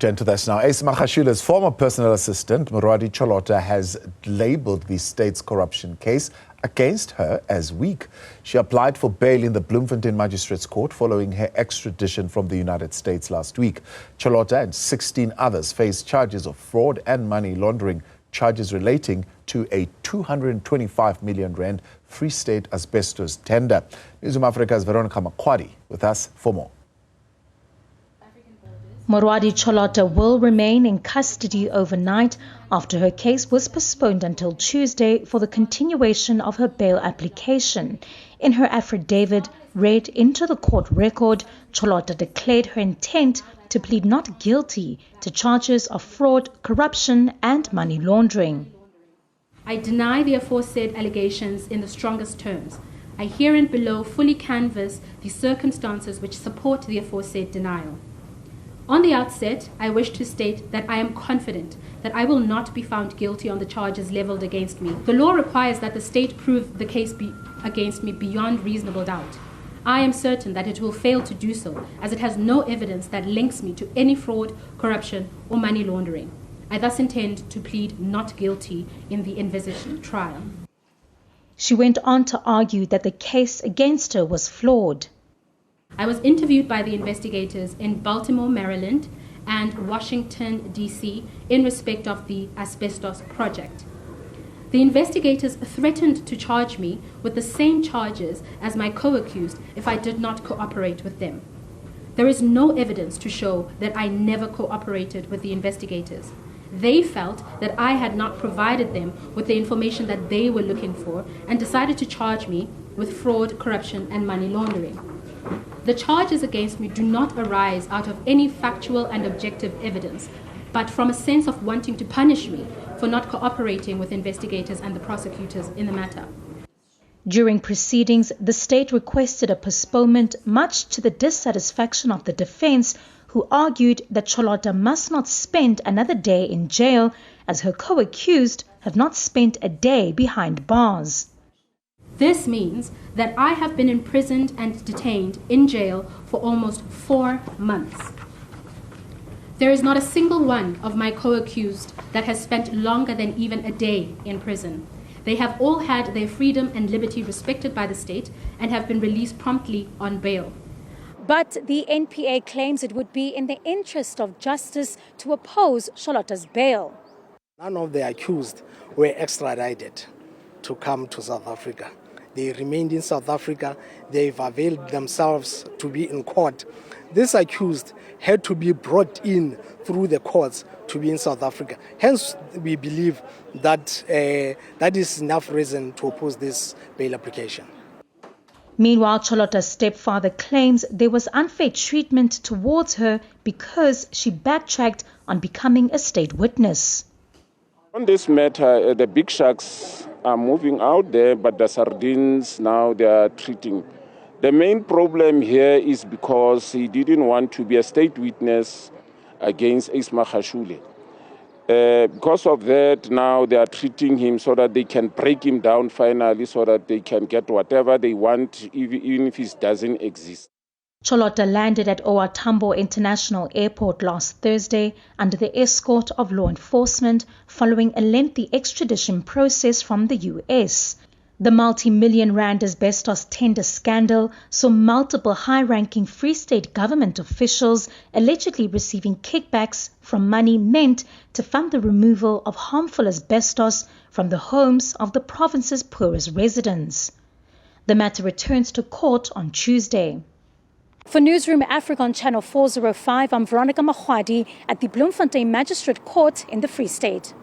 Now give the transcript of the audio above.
Turn to this now. Ace Magashule's former personal assistant, Moroadi Cholota, has labelled the state's corruption case against her as weak. She applied for bail in the Bloemfontein Magistrate's Court following her extradition from the United States last week. Cholota and 16 others face charges of fraud and money laundering, charges relating to a 225 million rand Free State asbestos tender. Newzroom Afrika's Veronica Makhoali with us for more. Moroadi Cholota will remain in custody overnight after her case was postponed until Tuesday for the continuation of her bail application. In her affidavit read into the court record, Cholota declared her intent to plead not guilty to charges of fraud, corruption and money laundering. I deny the aforesaid allegations in the strongest terms. I herein below fully canvass the circumstances which support the aforesaid denial. On the outset, I wish to state that I am confident that I will not be found guilty on the charges leveled against me. The law requires that the state prove the case against me beyond reasonable doubt. I am certain that it will fail to do so, as it has no evidence that links me to any fraud, corruption, or money laundering. I thus intend to plead not guilty in the envisaged trial. She went on to argue that the case against her was flawed. I was interviewed by the investigators in Baltimore, Maryland and Washington, D.C. in respect of the asbestos project. The investigators threatened to charge me with the same charges as my co-accused if I did not cooperate with them. There is no evidence to show that I never cooperated with the investigators. They felt that I had not provided them with the information that they were looking for and decided to charge me with fraud, corruption, and money laundering. The charges against me do not arise out of any factual and objective evidence, but from a sense of wanting to punish me for not cooperating with investigators and the prosecutors in the matter. During proceedings, the state requested a postponement, much to the dissatisfaction of the defense, who argued that Cholota must not spend another day in jail, as her co-accused have not spent a day behind bars. This means that I have been imprisoned and detained in jail for almost 4 months. There is not a single one of my co-accused that has spent longer than even a day in prison. They have all had their freedom and liberty respected by the state and have been released promptly on bail. But the NPA claims it would be in the interest of justice to oppose Cholota's bail. None of the accused were extradited to come to South Africa. They remained in South Africa. They've availed themselves to be in court. This accused had to be brought in through the courts to be in South Africa. Hence, we believe that that is enough reason to oppose this bail application. Meanwhile, Cholota's stepfather claims there was unfair treatment towards her because she backtracked on becoming a state witness. On this matter, the big sharks are moving out there, but the sardines now they are treating. The main problem here is because he didn't want to be a state witness against Ace Magashule. Because of that, now they are treating him so that they can break him down finally, so that they can get whatever they want, even if it doesn't exist. Cholota landed at OR Tambo International Airport last Thursday under the escort of law enforcement following a lengthy extradition process from the US. The multi-million rand asbestos tender scandal saw multiple high-ranking Free State government officials allegedly receiving kickbacks from money meant to fund the removal of harmful asbestos from the homes of the province's poorest residents. The matter returns to court on Tuesday. For Newzroom Afrika on Channel 405, I'm Veronica Makhoali at the Bloemfontein Magistrate Court in the Free State.